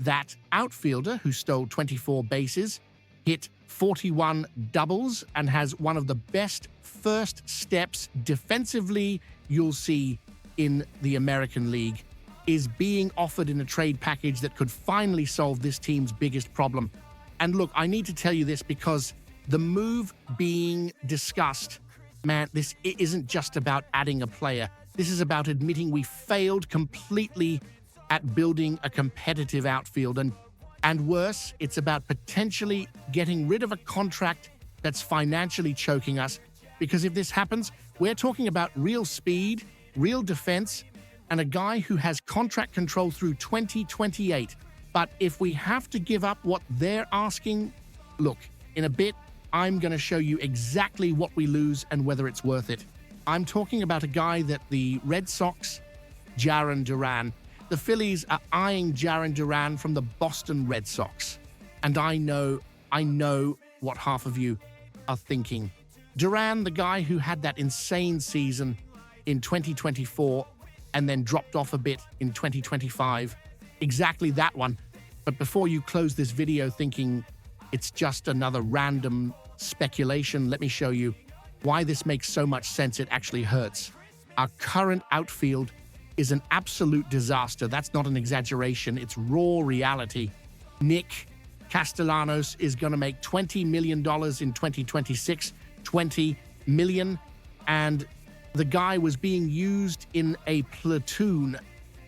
that outfielder who stole 24 bases, hit 41 doubles, and has one of the best first steps defensively you'll see in the American League, is being offered in a trade package that could finally solve this team's biggest problem. And look, I need to tell you this because the move being discussed, man, this isn't just about adding a player. This is about admitting we failed completely at building a competitive outfield. And worse, it's about potentially getting rid of a contract that's financially choking us. Because if this happens, we're talking about real speed, real defense, and a guy who has contract control through 2028. But if we have to give up what they're asking, look, in a bit, I'm going to show you exactly what we lose and whether it's worth it. I'm talking about a guy that the Red Sox, Jarren Duran. The Phillies are eyeing Jarren Duran from the Boston Red Sox. And I know what half of you are thinking. Duran, the guy who had that insane season in 2024 and then dropped off a bit in 2025. Exactly that one. But before you close this video thinking it's just another random speculation, let me show you why this makes so much sense it actually hurts. Our current outfield is an absolute disaster. That's not an exaggeration. It's raw reality. Nick Castellanos is going to make $20 million in 2026. $20 million. And the guy was being used in a platoon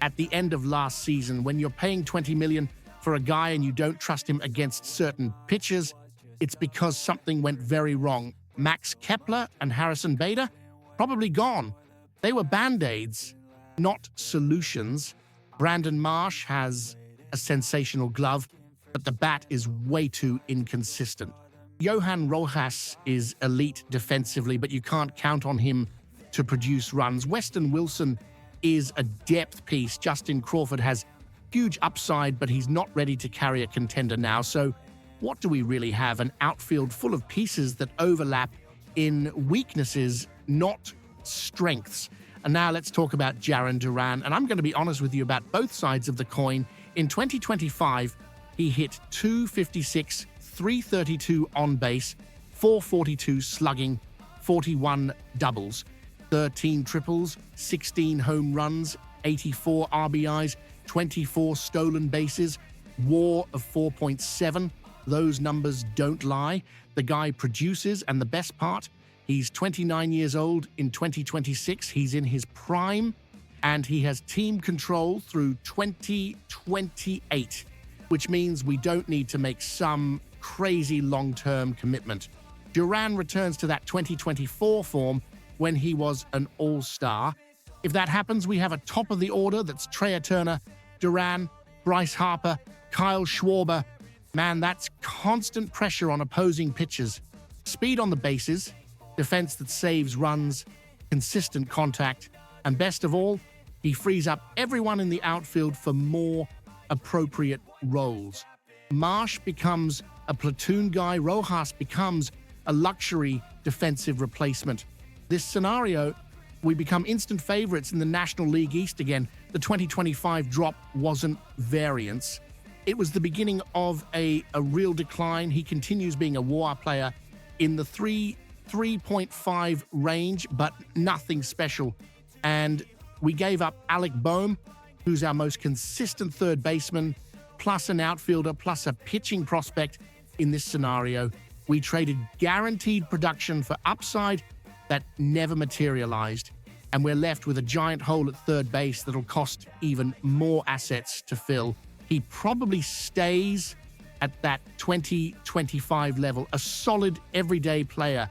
at the end of last season. When you're paying $20 million for a guy and you don't trust him against certain pitchers, it's because something went very wrong. Max Kepler and Harrison Bader, probably gone. They were band-aids, not solutions. Brandon Marsh has a sensational glove, but the bat is way too inconsistent. Johan Rojas is elite defensively, but you can't count on him to produce runs. Weston Wilson is a depth piece. Justin Crawford has huge upside, but he's not ready to carry a contender now. So what do we really have? An outfield full of pieces that overlap in weaknesses, not strengths. And now let's talk about Jarren Duran. And I'm going to be honest with you about both sides of the coin. In 2025, he hit .256, .332 on base, .442 slugging, 41 doubles, 13 triples, 16 home runs, 84 RBIs, 24 stolen bases, WAR of 4.7. Those numbers don't lie. The guy produces, and the best part, he's 29 years old in 2026. He's in his prime, and he has team control through 2028, which means we don't need to make some crazy long-term commitment. Duran returns to that 2024 form when he was an all-star. If that happens, we have a top of the order that's Trea Turner, Duran, Bryce Harper, Kyle Schwarber. Man, that's constant pressure on opposing pitchers. Speed on the bases, defense that saves runs, consistent contact, and best of all, he frees up everyone in the outfield for more appropriate roles. Marsh becomes a platoon guy. Rojas becomes a luxury defensive replacement. This scenario, we become instant favorites in the National League East again. The 2025 drop wasn't variance. It was the beginning of a real decline. He continues being a WAR player in the 3.5 range, but nothing special. And we gave up Alec Boehm, who's our most consistent third baseman, plus an outfielder, plus a pitching prospect in this scenario. We traded guaranteed production for upside that never materialized. And we're left with a giant hole at third base that'll cost even more assets to fill. He probably stays at that 2025 level, a solid everyday player.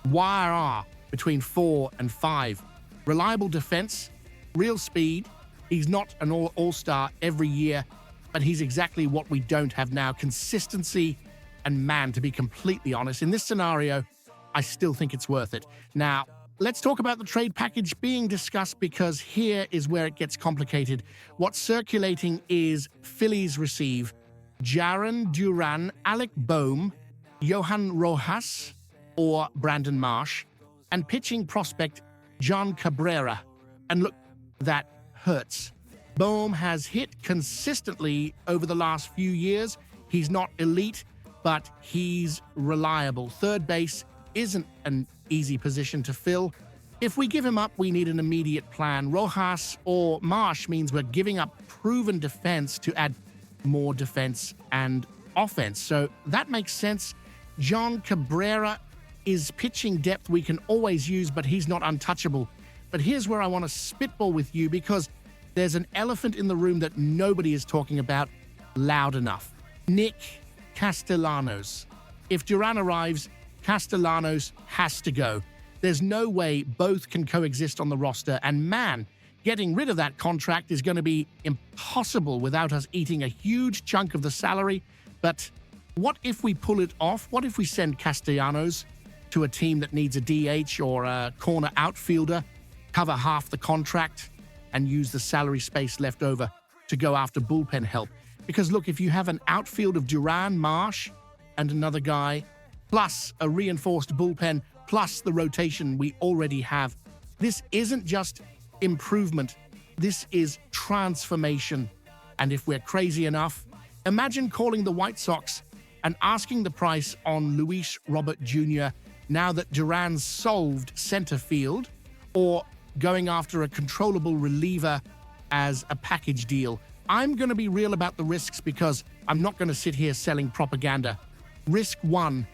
YRR between 4 and 5. Reliable defense, real speed. He's not an all-star every year, but he's exactly what we don't have now. Consistency, and man, to be completely honest, in this scenario, I still think it's worth it. Now, let's talk about the trade package being discussed, because here is where it gets complicated. What's circulating is Phillies receive Jarren Duran, Alec Boehm, Johan Rojas, or Brandon Marsh, and pitching prospect John Cabrera. And look, that hurts. Bohm has hit consistently over the last few years. He's not elite, but he's reliable. Third base isn't an easy position to fill. If we give him up, we need an immediate plan. Rojas or Marsh means we're giving up proven defense to add more defense and offense. So that makes sense. John Cabrera is pitching depth we can always use, but he's not untouchable. But here's where I want to spitball with you, because there's an elephant in the room that nobody is talking about loud enough. Nick Castellanos. If Duran arrives, Castellanos has to go. There's no way both can coexist on the roster, and man, getting rid of that contract is going to be impossible without us eating a huge chunk of the salary. But what if we pull it off? What if we send Castellanos to a team that needs a DH or a corner outfielder, cover half the contract, and use the salary space left over to go after bullpen help? Because look, if you have an outfield of Duran, Marsh, and another guy, plus a reinforced bullpen, plus the rotation we already have, this isn't just improvement, this is transformation. And if we're crazy enough, imagine calling the White Sox and asking the price on Luis Robert Jr. now that Duran's solved center field, or going after a controllable reliever as a package deal. I'm going to be real about the risks, because I'm not going to sit here selling propaganda. Risk 1.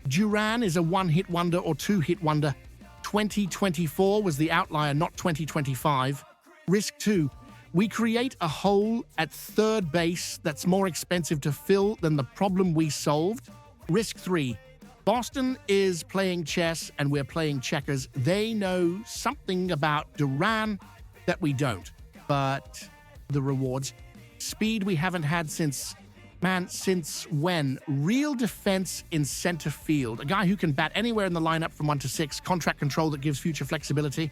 Duran is a one-hit wonder or two-hit wonder. 2024 was the outlier, not 2025. Risk 2. We create a hole at third base that's more expensive to fill than the problem we solved. Risk 3. Boston is playing chess and we're playing checkers. They know something about Duran that we don't. But the rewards. Speed we haven't had since when? Real defense in center field. A guy who can bat anywhere in the lineup from 1 to 6. Contract control that gives future flexibility.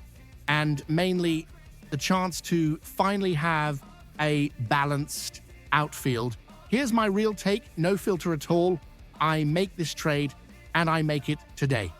And mainly the chance to finally have a balanced outfield. Here's my real take, no filter at all. I make this trade, and I make it today.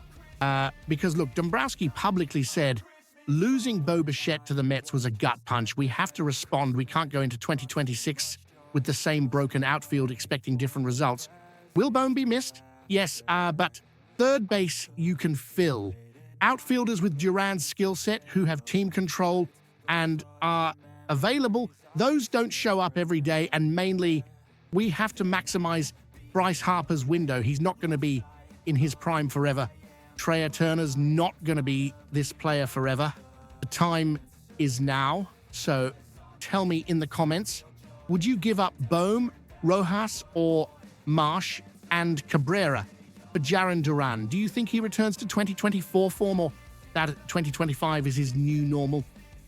Because look, Dombrowski publicly said losing Bo Bichette to the Mets was a gut punch. We have to respond. We can't go into 2026 with the same broken outfield expecting different results. Will Bohm be missed? Yes, but third base you can fill. Outfielders with Duran's skill set who have team control and are available, those don't show up every day, and mainly we have to maximize Bryce Harper's window. He's not going to be in his prime forever. Trea Turner's not going to be this player forever. The time is now. So tell me in the comments, would you give up Bohm, Rojas, or Marsh and Cabrera for Jarren Duran? Do you think he returns to 2024 form, or that 2025 is his new normal?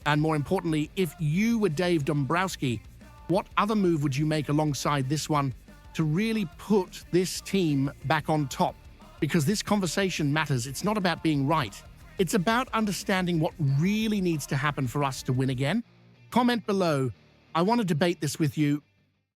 And more importantly, if you were Dave Dombrowski, what other move would you make alongside this one to really put this team back on top? Because this conversation matters. It's not about being right. It's about understanding what really needs to happen for us to win again. Comment below. I want to debate this with you.